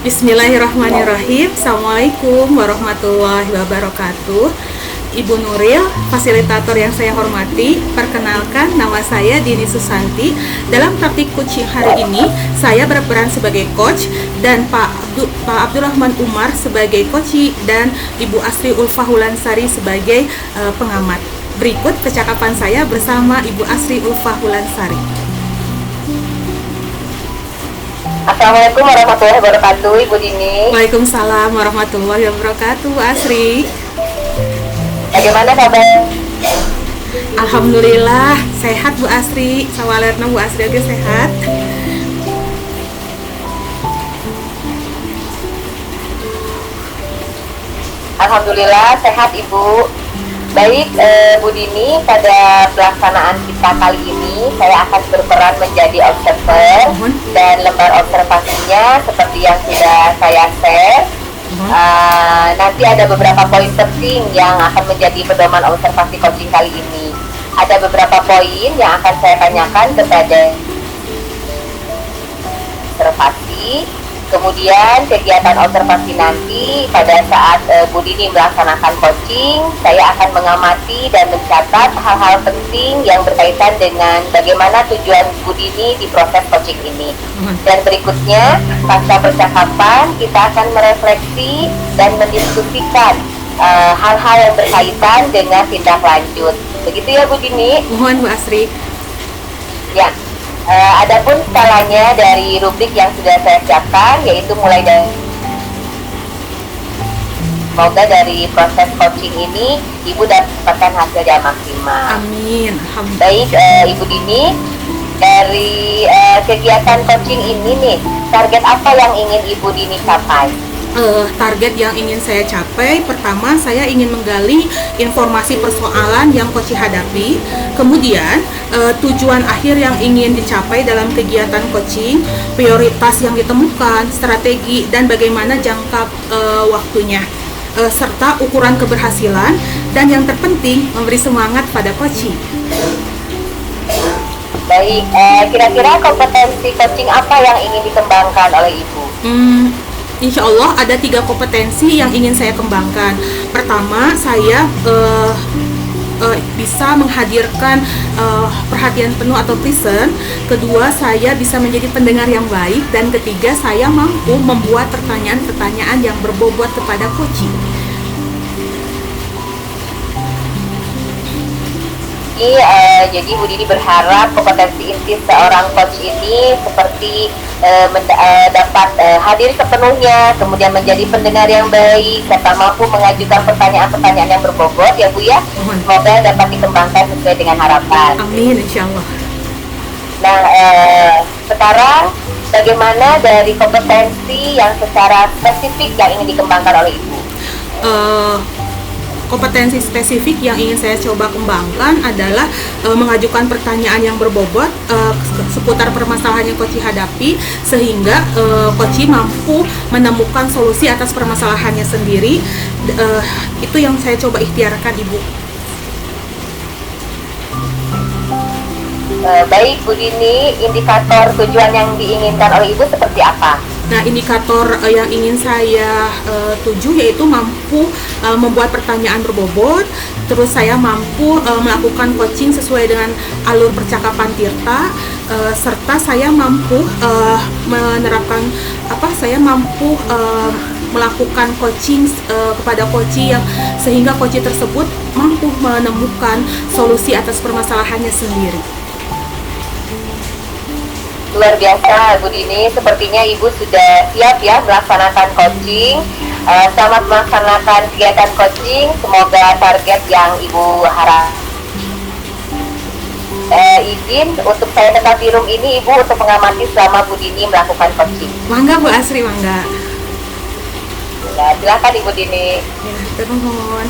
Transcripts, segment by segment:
Bismillahirrahmanirrahim. Assalamualaikum warahmatullahi wabarakatuh. Ibu Nuril, fasilitator yang saya hormati, perkenalkan nama saya Dini Susanti. Dalam praktik coaching hari ini, saya berperan sebagai coach dan Pak Abdurrahman Umar sebagai coach dan Ibu Asri Ulfah Hulansari sebagai pengamat. Berikut percakapan saya bersama Ibu Asri Ulfah Hulansari. Assalamualaikum warahmatullahi wabarakatuh, Ibu Dini. Waalaikumsalam warahmatullahi wabarakatuh, Bu Asri. Bagaimana kabar? Alhamdulillah sehat Bu Asri. Sawalerna Bu Asri oke sehat. Alhamdulillah sehat Ibu. Baik, Bu Dini, pada pelaksanaan kita kali ini saya akan berperan menjadi observer dan lembar observasinya seperti yang sudah saya share. Nanti ada beberapa poin penting yang akan menjadi pedoman observasi coaching kali ini. Ada beberapa poin yang akan saya tanyakan kepada observasi. Kemudian kegiatan observasi nanti pada saat Bu Dini melaksanakan coaching, saya akan mengamati dan mencatat hal-hal penting yang berkaitan dengan bagaimana tujuan Bu Dini di proses coaching ini. Dan berikutnya, pasca percakapan, kita akan merefleksi dan mendiskusikan hal-hal yang berkaitan dengan tindak lanjut. Begitu ya Bu Dini? Mohon Bu Asri. Ya. Adapun skalanya dari rubrik yang sudah saya siapkan, yaitu mulai dari semoga dari proses coaching ini Ibu dapatkan hasil yang maksimal. Amin. Baik, Ibu Dini, dari kegiatan coaching ini nih, target apa yang ingin Ibu Dini capai? Target yang ingin saya capai, pertama saya ingin menggali informasi persoalan yang coach hadapi, kemudian tujuan akhir yang ingin dicapai dalam kegiatan coaching, prioritas yang ditemukan, strategi dan bagaimana jangka waktunya, serta ukuran keberhasilan, dan yang terpenting memberi semangat pada coaching. Baik, kira-kira kompetensi coaching apa yang ingin dikembangkan oleh Ibu? Insya Allah ada 3 kompetensi yang ingin saya kembangkan. Pertama, saya bisa menghadirkan perhatian penuh atau present. Kedua, saya bisa menjadi pendengar yang baik. Dan ketiga, saya mampu membuat pertanyaan-pertanyaan yang berbobot kepada coaching. Jadi Bu Dini berharap kompetensi inti seorang coach ini seperti dapat hadir sepenuhnya, kemudian menjadi pendengar yang baik, serta mampu mengajukan pertanyaan-pertanyaan yang berbobot ya Bu ya. Semoga dapat dikembangkan sesuai dengan harapan. Amin, insya Allah. Nah, sekarang bagaimana dari kompetensi yang secara spesifik yang ingin dikembangkan oleh Ibu? Kompetensi spesifik yang ingin saya coba kembangkan adalah mengajukan pertanyaan yang berbobot seputar permasalahan yang coach hadapi, sehingga coach mampu menemukan solusi atas permasalahannya sendiri. Itu yang saya coba ikhtiarkan, Ibu. Baik Bu Dini, indikator tujuan yang diinginkan oleh Ibu seperti apa? Nah, indikator yang ingin saya tuju yaitu mampu membuat pertanyaan berbobot, terus saya mampu melakukan coaching sesuai dengan alur percakapan Tirta, serta saya mampu melakukan coaching kepada coach yang sehingga coach tersebut mampu menemukan solusi atas permasalahannya sendiri. Luar biasa Bu Dini, sepertinya Ibu sudah siap ya melaksanakan coaching. Selamat melaksanakan kegiatan coaching, semoga target yang Ibu harap. Izin untuk saya tetap di room ini Ibu untuk mengamati selama Bu Dini melakukan coaching. Mangga Bu Asri, mangga. Ya, silakan Ibu Dini. Ya, termohon.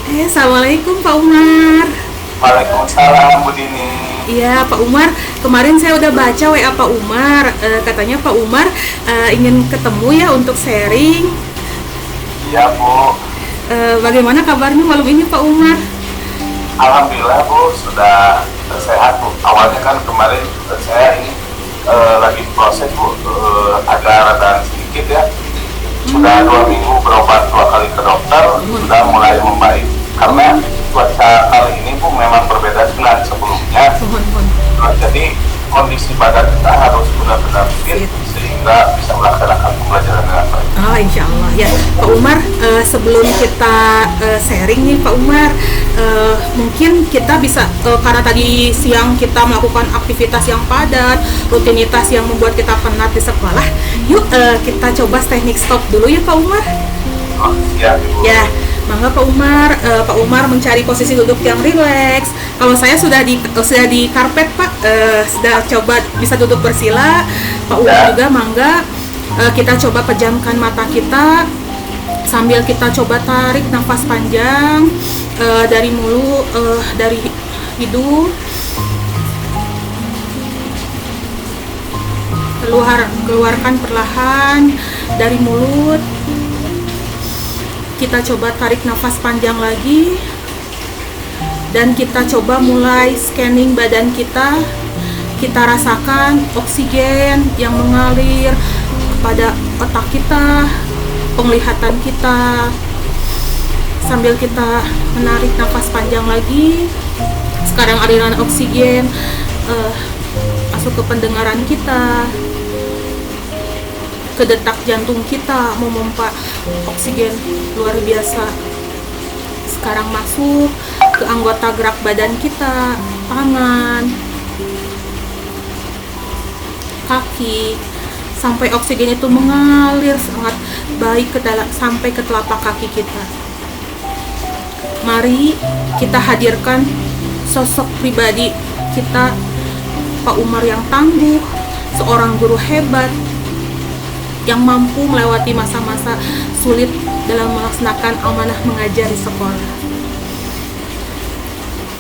Assalamualaikum Pak Umar. Waalaikumsalam Bu Dini. Iya Pak Umar, kemarin saya udah baca WA Pak Umar, katanya Pak Umar ingin ketemu ya untuk sharing. Iya Bu. Bagaimana kabarnya malam ini Pak Umar? Alhamdulillah Bu, sudah sehat Bu. Awalnya kan kemarin saya ini lagi proses Bu, agak rada sedikit ya. Sudah 2 minggu berobat 2 kali ke dokter, sudah mulai membaik. Karena cuaca kali ini Bu memang berbeda dengan sebelumnya. Jadi kondisi badan kita harus benar-benar fit sehingga bisa melaksanakan pembelajaran dengan baik. Oh, insya Allah ya, Pak Umar. Sebelum kita sharing nih, Pak Umar, mungkin kita bisa karena tadi siang kita melakukan aktivitas yang padat, rutinitas yang membuat kita penat di sekolah. Yuk kita coba teknik stop dulu ya, Pak Umar. Oh, siap Ibu. Ya, mangga Pak Umar. Pak Umar mencari posisi duduk yang rileks. Kalau saya sudah di karpet Pak, sudah coba bisa duduk bersila. Pak Umar juga mangga. Kita coba pejamkan mata kita sambil kita coba tarik nafas panjang dari mulut, dari hidung, keluarkan perlahan dari mulut. Kita coba tarik nafas panjang lagi dan kita coba mulai scanning badan kita. Kita rasakan oksigen yang mengalir kepada otak kita, penglihatan kita, sambil kita menarik nafas panjang lagi. Sekarang aliran oksigen masuk ke pendengaran kita, ke detak jantung kita, memompa oksigen luar biasa. Sekarang masuk ke anggota gerak badan kita, tangan, kaki, sampai oksigen itu mengalir sangat baik ke dalam sampai ke telapak kaki kita. Mari kita hadirkan sosok pribadi kita, Pak Umar yang tangguh, seorang guru hebat yang mampu melewati masa-masa sulit dalam melaksanakan amanah mengajar di sekolah.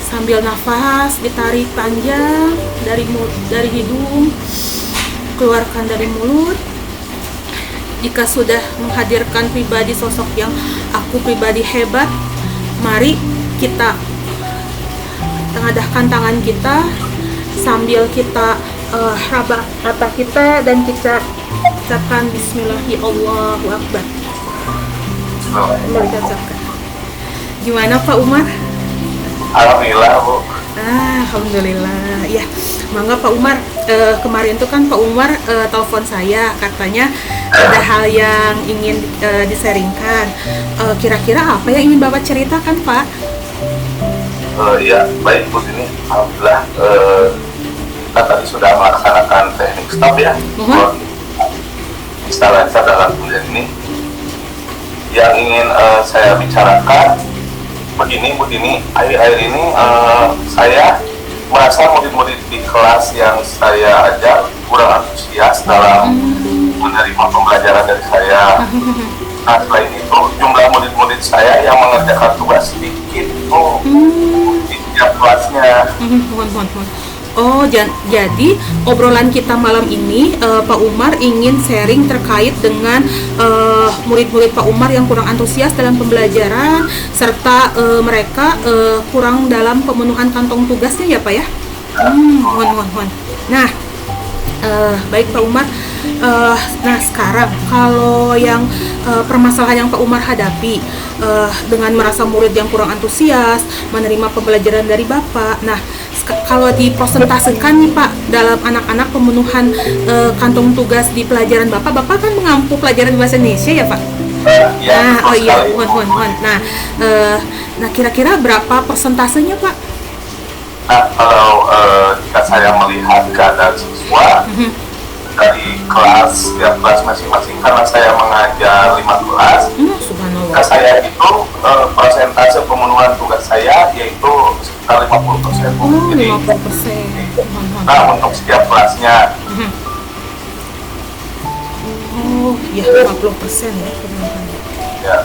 Sambil nafas ditarik panjang dari hidung, keluarkan dari mulut. Jika sudah menghadirkan pribadi sosok yang aku pribadi hebat, mari kita tengadahkan tangan kita sambil kita raba mata kita dan kita ucapkan Bismillahi Allahu Akbar. Mari kita ucapkan. Gimana Pak Umar? Alhamdulillah Bu. Alhamdulillah. Ya, mangga Pak Umar. Kemarin tuh kan Pak Umar telepon saya, katanya ada hal yang ingin disaringkan. Kira-kira apa yang ingin Bapak ceritakan, Pak? Ya, baik Bu ini. Alhamdulillah kita tadi sudah melaksanakan teknik stop ya. Bisa lancar dalam kuliah ini. Yang ingin saya bicarakan begini Bu Dini, akhir-akhir ini saya merasa murid-murid di kelas yang saya ajar kurang antusias dalam menerima pembelajaran dari saya. Nah, selain itu jumlah murid-murid saya yang mengerjakan tugas sedikit di setiap kelasnya. Oh, jadi obrolan kita malam ini Pak Umar ingin sharing terkait dengan murid-murid Pak Umar yang kurang antusias dalam pembelajaran serta mereka kurang dalam pemenuhan kantong tugasnya ya Pak ya? Mohon. Nah, baik Pak Umar. Nah sekarang kalau yang permasalahan yang Pak Umar hadapi dengan merasa murid yang kurang antusias menerima pembelajaran dari Bapak. Nah kalau dipresentasikan nih Pak dalam anak-anak pemenuhan kantong tugas di pelajaran Bapak kan mengampu pelajaran bahasa Indonesia ya Pak? Mohon. Nah kira-kira berapa persentasenya Pak? Nah kalau jika saya melihat keadaan siswa dari kelas, setiap kelas masing-masing, karena saya mengajar 5 kelas, subhanallah. Saya itu persentase pemenuhan tugas saya yaitu sekitar 50%. Jadi, 50%. nah untuk setiap kelasnya. Oh, ya 50% ya. Ya.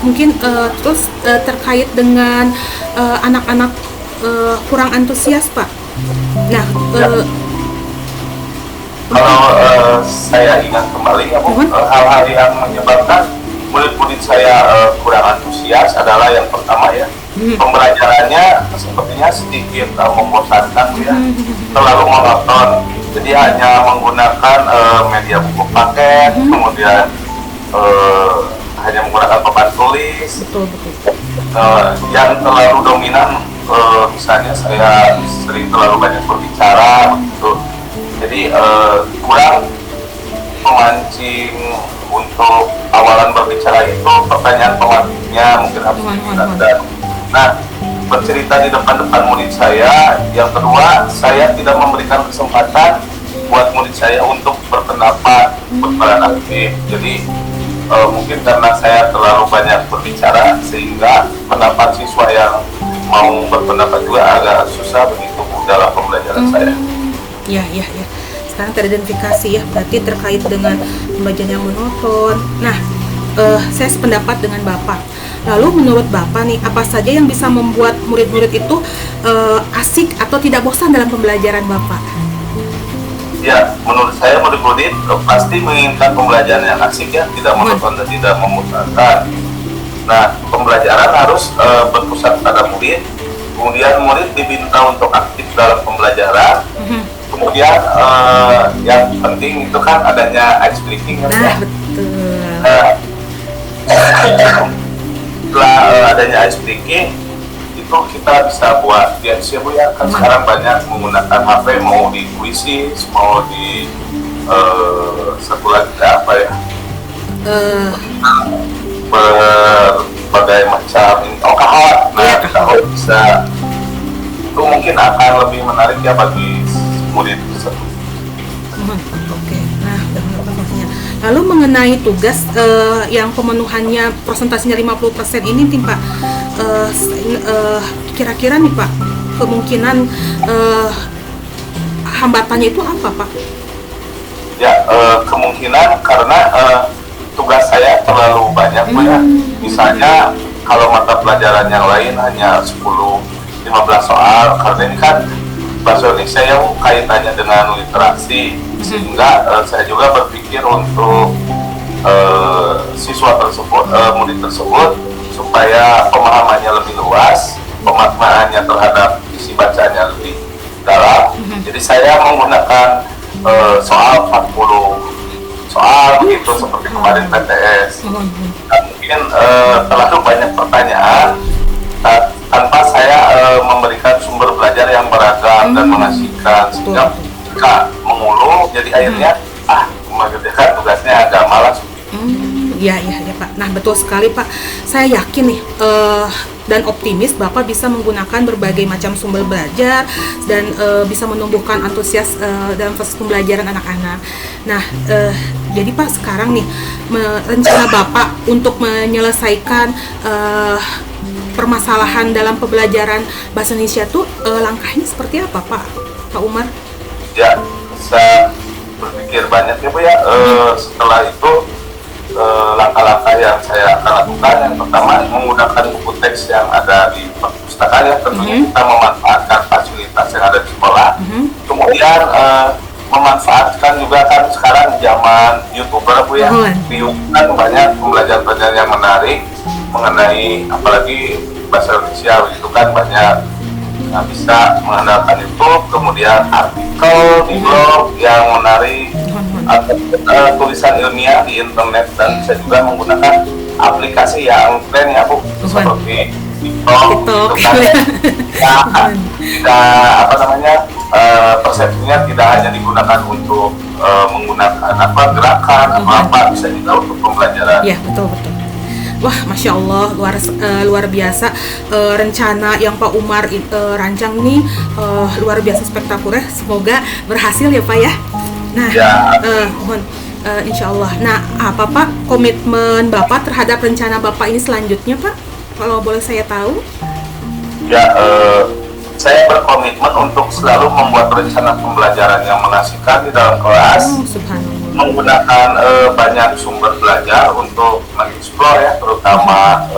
Mungkin terus terkait dengan anak-anak kurang antusias Pak. Nah, kalau saya ingat kembali ya Bu, hal-hal yang menyebabkan murid-murid saya kurang antusias adalah yang pertama ya, pembelajarannya sepertinya sedikit membosankan ya, terlalu monoton. Jadi hanya menggunakan media buku paket, kemudian hanya menggunakan papan tulis. Betul, betul. Yang terlalu dominan, misalnya saya sering terlalu banyak berbicara begitu. Jadi kurang memancing untuk awalan berbicara itu, pertanyaan pematiknya mungkin harus ditingkatkan. Nah, bercerita di depan-depan murid saya. Yang kedua, saya tidak memberikan kesempatan buat murid saya untuk berpendapat, berperan aktif. Jadi mungkin karena saya terlalu banyak berbicara sehingga pendapat siswa yang mau berpendapat juga agak susah begitu dalam pembelajaran saya. Ya. Sekarang teridentifikasi ya, berarti terkait dengan pembelajaran yang monoton. Nah, saya sependapat dengan Bapak. Lalu menurut Bapak nih, apa saja yang bisa membuat murid-murid itu asik atau tidak bosan dalam pembelajaran Bapak? Ya, menurut saya murid-murid pasti menginginkan pembelajaran yang asik ya, tidak monoton dan tidak membosankan. Nah, pembelajaran harus berpusat pada murid. Kemudian murid diminta untuk aktif dalam pembelajaran. Kemudian yang penting itu kan adanya ice breaking ya. Nah, betul. Setelah adanya ice breaking itu kita bisa buat games ya Bu ya. Kan sekarang banyak menggunakan HP, mau di Quizzes, mau di satu lagi apa ya, berbagai macam kahot. Nah, kahot bisa, itu mungkin akan lebih menarik ya bagi murid tersebut. Oke, nah maksudnya. Lalu mengenai tugas yang pemenuhannya persentasinya 50% ini nih Pak, kira-kira nih Pak, kemungkinan hambatannya itu apa Pak? Ya, kemungkinan karena tugas saya terlalu banyak ya. Misalnya kalau mata pelajaran yang lain hanya 10-15 soal, karena ini kan bahasa Indonesia yang kaitannya dengan literasi, sehingga saya juga berpikir untuk siswa tersebut, murid tersebut, supaya pemahamannya lebih luas, pemaknaannya terhadap isi bacanya lebih dalam. Jadi saya menggunakan soal 40 soal begitu seperti kemarin PTS. Mungkin terlalu banyak pertanyaan tanpa saya memberikan sumber belajar yang beragam dan mengasihkan, sehingga jika mengulung jadi akhirnya mengerjakan tugasnya agak malas. Ya Pak. Nah betul sekali Pak. Saya yakin nih dan optimis Bapak bisa menggunakan berbagai macam sumber belajar dan bisa menumbuhkan antusias dalam proses pembelajaran anak-anak. Nah jadi Pak, sekarang nih rencana Bapak untuk menyelesaikan permasalahan dalam pembelajaran bahasa Indonesia tuh langkahnya seperti apa Pak Umar? Ya, saya berpikir banyak ya Bu ya. Setelah itu langkah-langkah yang saya akan lakukan, yang pertama menggunakan buku teks yang ada di perpustakaan ya, tentunya kita memanfaatkan fasilitas yang ada di sekolah. Kemudian memanfaatkan juga kan sekarang zaman YouTuber Bu ya. Di YouTube kan banyak pembelajaran-pembelajaran yang menarik mengenai apalagi bahasa Indonesia, itu kan banyak. Nah, bisa mengandalkan YouTube, kemudian artikel di blog yang menarik, atau tulisan ilmiah di internet, dan bisa juga menggunakan aplikasi yang keren ya Bu, seperti TikTok. Gitu kan. Persepsinya tidak hanya digunakan untuk menggunakan gerakan atau apa, bisa juga untuk pembelajaran. Iya, betul. Wah, Masya Allah, luar biasa rencana yang Pak Umar rancang ini luar biasa spektakuler. Semoga berhasil ya Pak ya. Nah, mohon Insya Allah. Nah, apa Pak komitmen Bapak terhadap rencana Bapak ini selanjutnya Pak? Kalau boleh saya tahu? Ya, saya berkomitmen untuk selalu membuat rencana pembelajaran yang mengasihkan di dalam kelas. Subhanallah. Menggunakan banyak sumber belajar untuk mengeksplor ya, terutama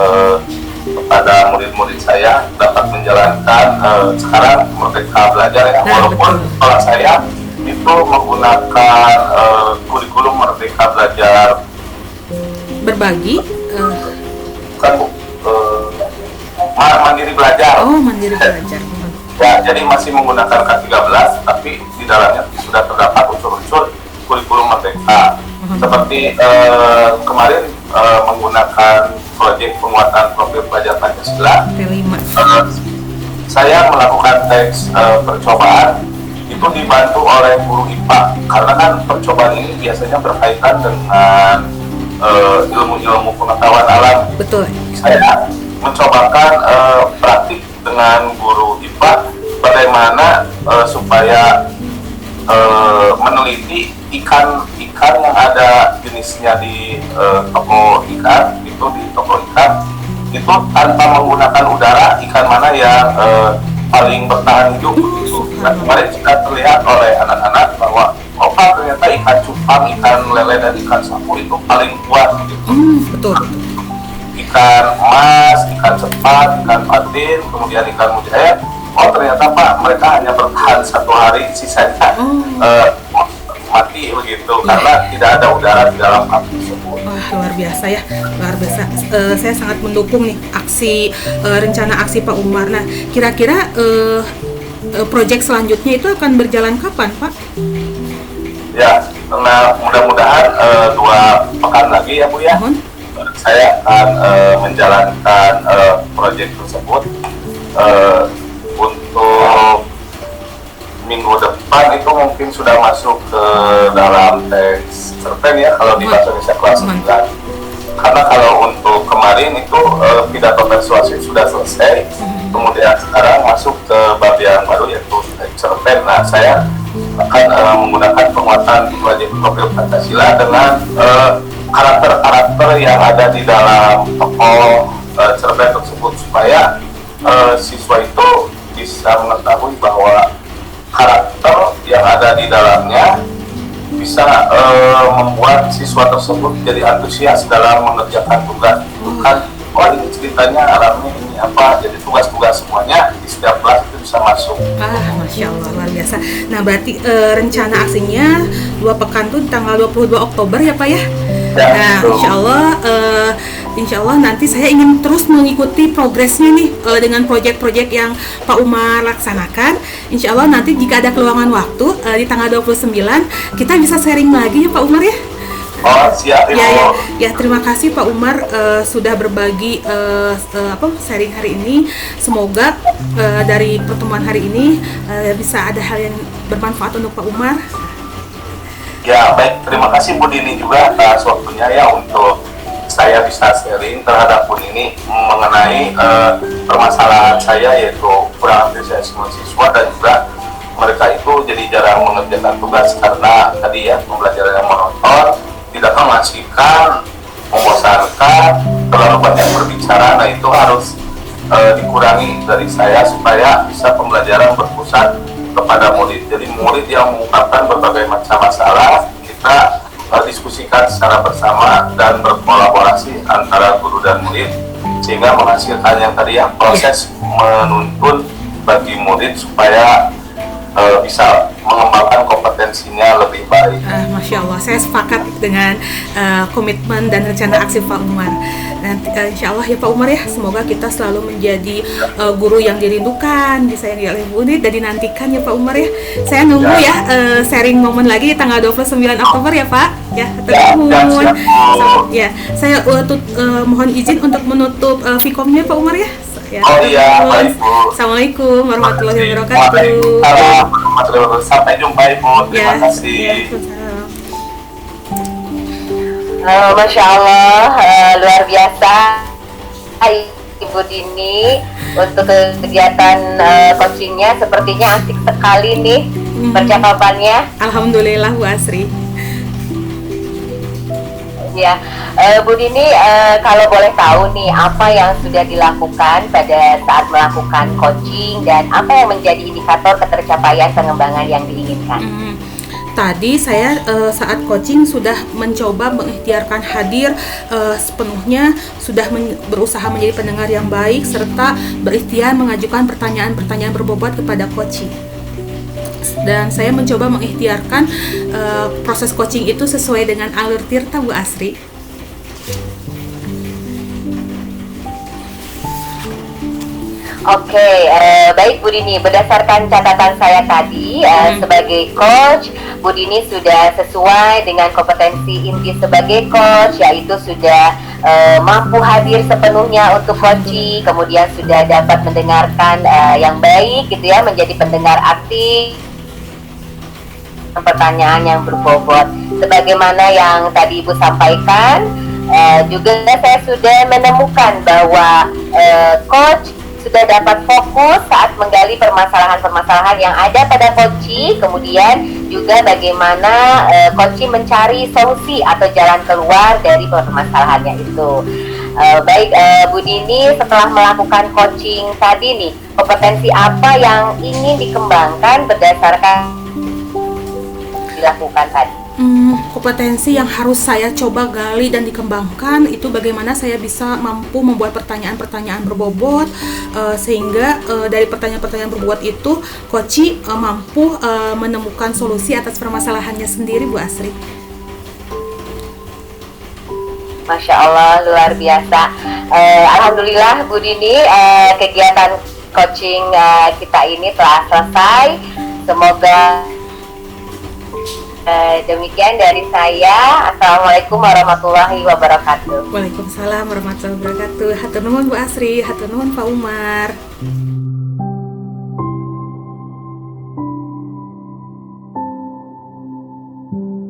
kepada murid-murid saya dapat menjalankan sekarang merdeka belajar ya. Walaupun sekolah saya itu menggunakan kurikulum merdeka belajar berbagi. Kan mandiri belajar. Oh, mandiri belajar. Ya, jadi masih menggunakan K13, tapi di dalamnya sudah terdapat unsur-unsur kurikulum merdeka. Seperti kemarin menggunakan proyek penguatan profil pelajar Pancasila. T5. Saya melakukan tes percobaan itu dibantu oleh guru IPA, karena kan percobaan ini biasanya berkaitan dengan ilmu-ilmu pengetahuan alam. Betul. Saya mencobakan praktik dengan guru IPA bagaimana supaya meneliti ikan yang ada jenisnya di toko ikan itu tanpa menggunakan udara, ikan mana yang paling bertahan hidup itu. Nah, kemarin kita terlihat oleh anak-anak bahwa ternyata ikan cupang, ikan lele, dan ikan sapu itu paling kuat gitu. Betul. Ikan emas, ikan cepat, ikan patin, kemudian ikan mujair. Ternyata Pak, mereka hanya bertahan 1 hari, sisanya mati begitu, karena tidak ada udara di dalam api tersebut. Wah, luar biasa ya, luar biasa. Saya sangat mendukung nih rencana aksi Pak Umar. Nah, kira-kira proyek selanjutnya itu akan berjalan kapan, Pak? Ya, nah mudah-mudahan 2 pekan lagi ya Bu ya. Mohon. Saya akan menjalankan proyek tersebut. Untuk minggu depan itu mungkin sudah masuk ke dalam teks cerpen ya, kalau di bahasa Indonesia kelas 9. Karena kalau untuk kemarin itu pidato persuasif sudah selesai, kemudian sekarang masuk ke bab yang baru yaitu teks cerpen. Nah, saya akan menggunakan penguatan proyek profil Pancasila dengan karakter-karakter yang ada di dalam tokoh cerpen tersebut, supaya siswa itu bisa mengetahui bahwa karakter yang ada di dalamnya bisa membuat siswa tersebut jadi antusias dalam mengerjakan tugas. Bukan, ini ceritanya alamnya ini apa, jadi tugas-tugas semuanya di setiap kelas itu bisa masuk. Masya Allah, luar biasa. Nah, berarti rencana aksinya 2 pekan tuh tanggal 22 Oktober ya Pak ya? Nah, insya Allah nanti saya ingin terus mengikuti progresnya nih dengan proyek-proyek yang Pak Umar laksanakan. Insya Allah nanti jika ada keluangan waktu di tanggal 29 kita bisa sharing lagi ya Pak Umar ya. Siap Ibu. Ya, terima kasih Pak Umar sudah berbagi sharing hari ini. Semoga dari pertemuan hari ini bisa ada hal yang bermanfaat untuk Pak Umar. Ya, baik, terima kasih Bu Dini juga atas waktunya ya untuk saya bisa sharing terhadap Bu Dini mengenai permasalahan saya, yaitu kurang antusiasme siswa dan juga mereka itu jadi jarang mengerjakan tugas karena tadi ya pembelajaran yang monoton, tidak mengasihkan, membosankan, terlalu banyak berbicara. Nah, itu harus dikurangi dari saya supaya bisa pembelajaran berpusat kepada murid. Jadi murid yang mengungkapkan berbagai macam masalah, kita diskusikan secara bersama dan berkolaborasi antara guru dan murid, sehingga menghasilkan yang tadi ya, proses menuntun bagi murid supaya bisa mengembangkan kompetensinya lebih baik. Masya Allah, saya sepakat dengan komitmen dan rencana aksi Pak Umar. Nanti, insya Allah ya Pak Umar ya, semoga kita selalu menjadi guru yang dirindukan, disayangi oleh murid dan dinantikan ya Pak Umar ya. Saya nunggu ya sharing momen lagi di tanggal 29 Oktober ya Pak. Ya, saya mohon izin untuk menutup Vkomnya Pak Umar ya. Baik Bu. Assalamualaikum warahmatullahi wabarakatuh. Sampai jumpa Ibu. Terima kasih. Masya Allah, luar biasa Ibu Dini untuk kegiatan coachingnya. Sepertinya asik sekali nih percakapannya. Alhamdulillah Bu Asri. Ya, Bu Dini, kalau boleh tahu nih, apa yang sudah dilakukan pada saat melakukan coaching dan apa yang menjadi indikator ketercapaian pengembangan yang diinginkan? Tadi saya saat coaching sudah mencoba mengikhtiarkan hadir sepenuhnya, sudah berusaha menjadi pendengar yang baik serta berikhtiar mengajukan pertanyaan-pertanyaan berbobot kepada coaching. Dan saya mencoba mengikhtiarkan proses coaching itu sesuai dengan alur tirta Bu Asri. Oke, baik Bu Dini, berdasarkan catatan saya tadi, sebagai coach, Bu Dini sudah sesuai dengan kompetensi inti sebagai coach, yaitu sudah mampu hadir sepenuhnya untuk coaching, kemudian sudah dapat mendengarkan yang baik gitu ya, menjadi pendengar aktif, pertanyaan yang berbobot. Sebagaimana yang tadi Ibu sampaikan, juga saya sudah menemukan bahwa coach sudah dapat fokus saat menggali permasalahan-permasalahan yang ada pada coaching, kemudian juga bagaimana coaching mencari solusi atau jalan keluar dari permasalahannya itu. Baik Bu Dini, setelah melakukan coaching tadi nih, kompetensi apa yang ingin dikembangkan berdasarkan dilakukan tadi? Kompetensi yang harus saya coba gali dan dikembangkan itu bagaimana saya bisa mampu membuat pertanyaan-pertanyaan berbobot, sehingga dari pertanyaan-pertanyaan berbobot itu coach mampu menemukan solusi atas permasalahannya sendiri, Bu Asri. Masya Allah, luar biasa. Alhamdulillah Bu Dini, kegiatan coaching kita ini telah selesai. Semoga demikian dari saya. Assalamualaikum warahmatullahi wabarakatuh. Waalaikumsalam warahmatullahi wabarakatuh. Hatur nuhun Bu Asri, hatur nuhun Pak Umar.